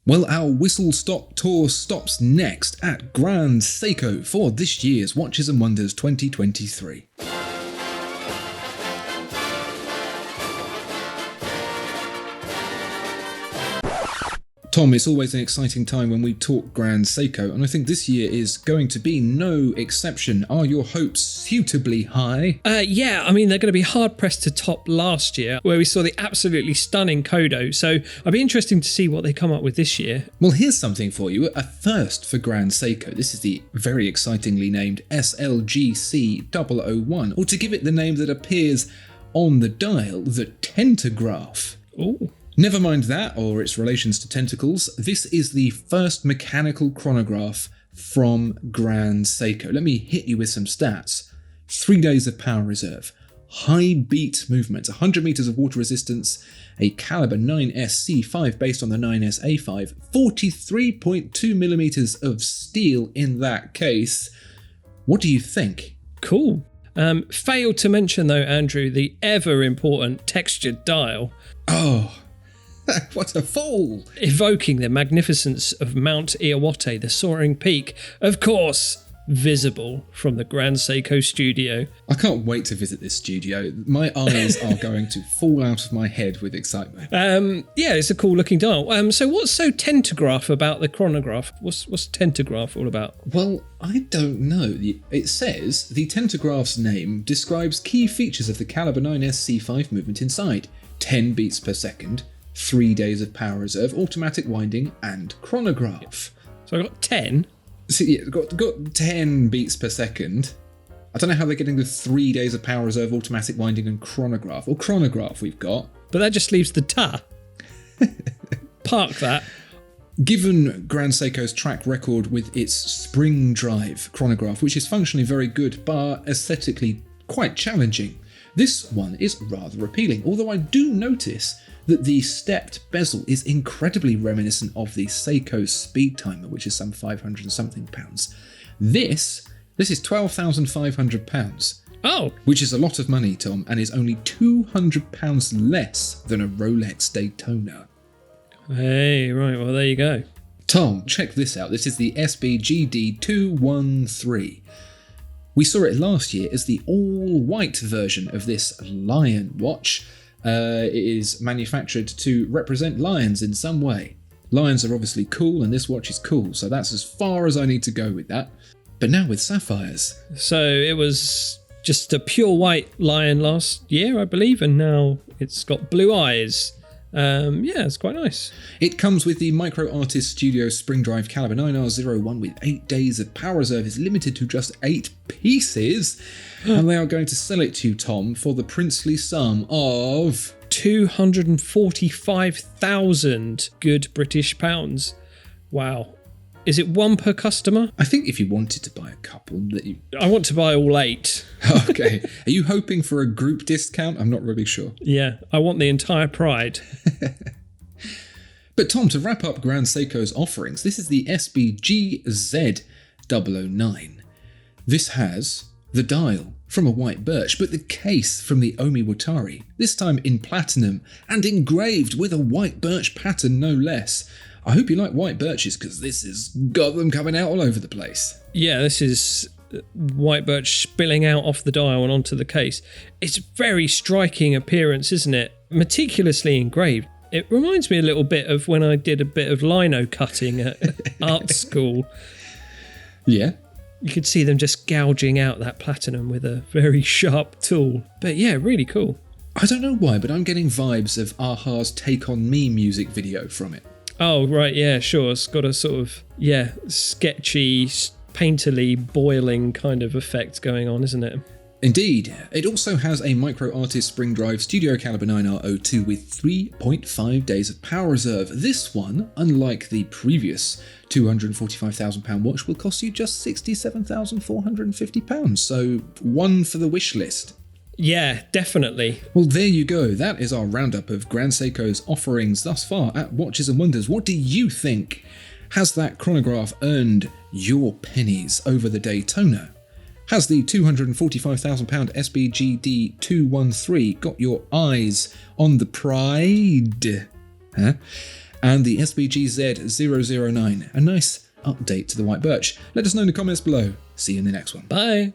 Well, our whistle-stop tour stops next at Grand Seiko for this year's Watches and Wonders 2023. Tom, it's always an exciting time when we talk Grand Seiko, and I think this year is going to be no exception. Are your hopes suitably high? Yeah, I mean, they're going to be hard-pressed to top last year, where we saw the absolutely stunning Kodo, so it'll be interesting to see what they come up with this year. Well, here's something for you, a first for Grand Seiko. This is the very excitingly named SLGC001, or to give it the name that appears on the dial, the Tentograph. Ooh. Never mind that, or its relations to tentacles, this is the first mechanical chronograph from Grand Seiko. Let me hit you with some stats. 3 days of power reserve, high beat movement, 100 meters of water resistance, a caliber 9S C5 based on the 9S A5, 43.2 millimeters of steel in that case. What do you think? Cool. Failed to mention though, Andrew, the ever important textured dial. Oh, what a fool! Evoking the magnificence of Mount Iawate, the soaring peak, of course, visible from the Grand Seiko studio. I can't wait to visit this studio. My eyes are going to fall out of my head with excitement. Yeah, it's a cool looking dial. So what's so Tentograph about the chronograph? What's Tentograph all about? Well, I don't know. It says the Tentograph's name describes key features of the caliber 9S C5 movement inside. 10 beats per second, 3 days of power reserve, automatic winding, and chronograph. So I got 10. So yeah, got 10 beats per second. I don't know how they're getting the 3 days of power reserve, automatic winding, and chronograph. Or chronograph we've got. But that just leaves the ta. Park that. Given Grand Seiko's track record with its spring drive chronograph, which is functionally very good but aesthetically quite challenging, this one is rather appealing, although I do notice that the stepped bezel is incredibly reminiscent of the Seiko Speed Timer, which is some 500 and something pounds. This is £12,500. Oh! Which is a lot of money, Tom, and is only £200 less than a Rolex Daytona. Hey, right, well there you go. Tom, check this out. This is the SBGD213. We saw it last year as the all-white version of this lion watch. It is manufactured to represent lions in some way. Lions are obviously cool, and this watch is cool, so that's as far as I need to go with that. But now with sapphires. So it was just a pure white lion last year, I believe, and now it's got blue eyes. Yeah, it's quite nice. It comes with the Micro Artist Studio Spring Drive Caliber 9R01 with 8 days of power reserve. Is limited to just 8 pieces, and they are going to sell it to you, Tom, for the princely sum of 245,000 good British pounds. Wow. Is it one per customer? I think if you wanted to buy a couple, I want to buy all 8. Okay. Are you hoping for a group discount? I'm not really sure. Yeah, I want the entire pride. But Tom, to wrap up Grand Seiko's offerings, this is the SBGZ009. This has the dial from a white birch, but the case from the Omi Watari, this time in platinum and engraved with a white birch pattern, no less. I hope you like white birches, because this has got them coming out all over the place. Yeah, this is white birch spilling out off the dial and onto the case. It's a very striking appearance, isn't it? Meticulously engraved. It reminds me a little bit of when I did a bit of lino cutting at art school. Yeah. You could see them just gouging out that platinum with a very sharp tool. But yeah, really cool. I don't know why, but I'm getting vibes of Aha's Take On Me music video from it. Oh, right, yeah, sure. It's got a sort of, yeah, sketchy, painterly, boiling kind of effect going on, isn't it? Indeed. It also has a Micro Artist Spring Drive Studio Caliber 9R02 with 3.5 days of power reserve. This one, unlike the previous £245,000 watch, will cost you just £67,450. So one for the wish list. Yeah, definitely. Well, there you go. That is our roundup of Grand Seiko's offerings thus far at Watches and Wonders. What do you think? Has that chronograph earned your pennies over the Daytona? Has the £245,000 SBGD213 got your eyes on the pride? Huh? and the SBGZ009, a nice update to the white birch. Let us know in the comments below. See you in the next one. Bye.